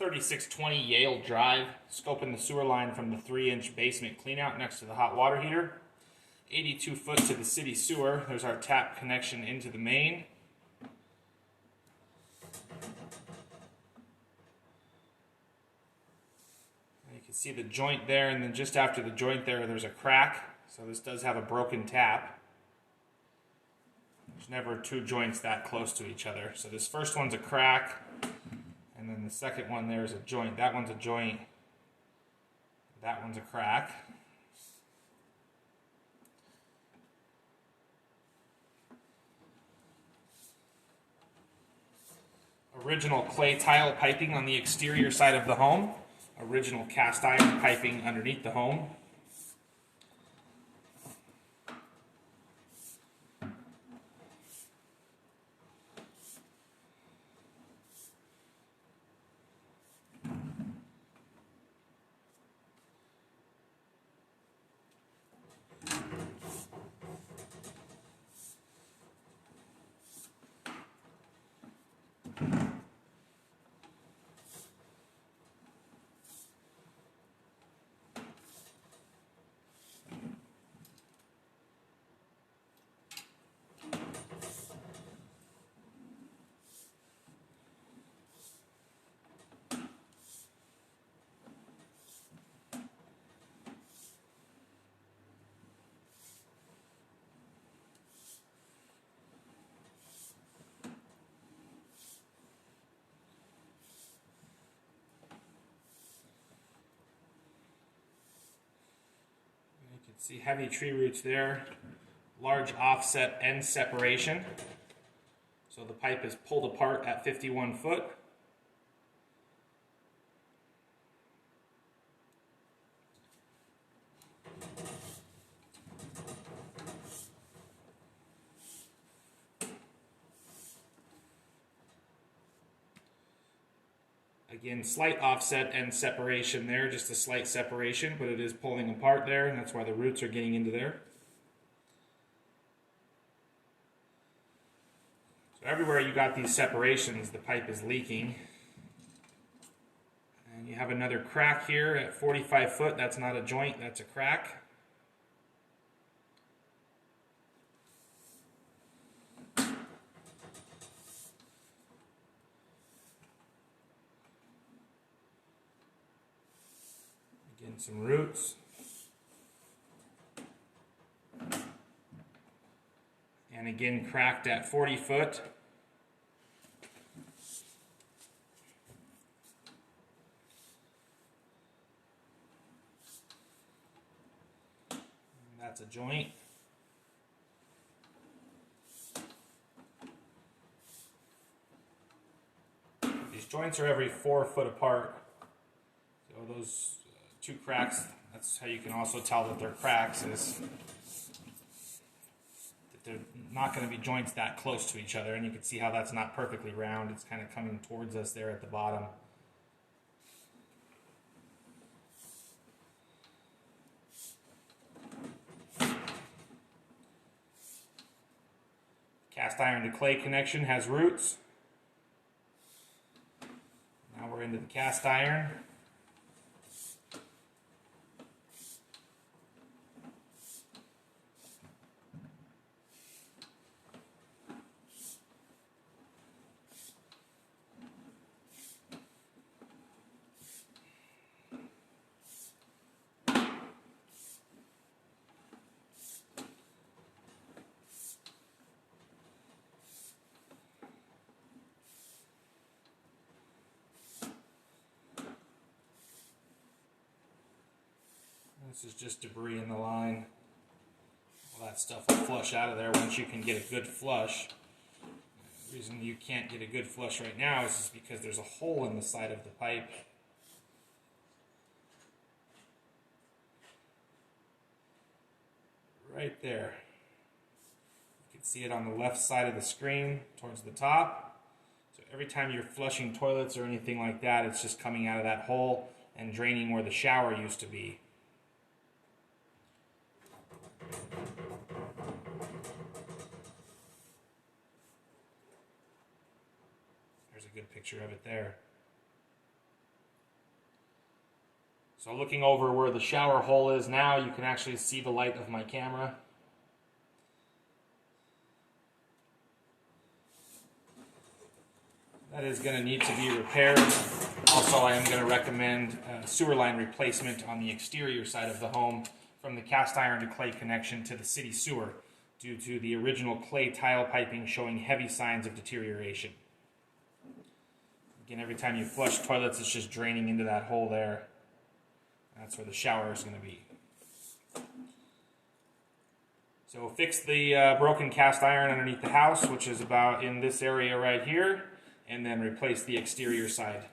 3620 Yale Drive, scoping the sewer line from the 3-inch basement cleanout next to the hot water heater. 82 foot to the city sewer. There's our tap connection into the main. You can see the joint there, and then just after the joint there's a crack. So this does have a broken tap. There's never two joints that close to each other. So this first one's a crack, and then the second one there's a joint. That one's a joint. That one's a crack. Original clay tile piping on the exterior side of the home. Original cast iron piping underneath the home. You can see heavy tree roots there, large offset end separation. So the pipe is pulled apart at 51 foot. Again, slight offset and separation there, just a slight separation, but it is pulling apart there, and that's why the roots are getting into there. So everywhere you got these separations, the pipe is leaking. And you have another crack here at 45 foot. That's not a joint, that's a crack. Again, some roots. And again, cracked at 40 foot. And that's a joint. These joints are every 4 foot apart. So those two cracks, that's how you can also tell that they're cracks, is that they're not going to be joints that close to each other, and you can see how that's not perfectly round. It's kind of coming towards us there at the bottom. Cast iron to clay connection has roots. Now we're into the cast iron. This is just debris in the line. All that stuff will flush out of there once you can get a good flush. The reason you can't get a good flush right now is just because there's a hole in the side of the pipe. Right there. You can see it on the left side of the screen towards the top. So every time you're flushing toilets or anything like that, it's just coming out of that hole and draining where the shower used to be. There's a good picture of it there. So looking over where the shower hole is now, you can actually see the light of my camera. That is going to need to be repaired. Also, I am going to recommend sewer line replacement on the exterior side of the home from the cast iron to clay connection to the city sewer due to the original clay tile piping showing heavy signs of deterioration. Again, every time you flush toilets, it's just draining into that hole there. That's where the shower is going to be. So fix the broken cast iron underneath the house, which is about in this area right here, and then replace the exterior side.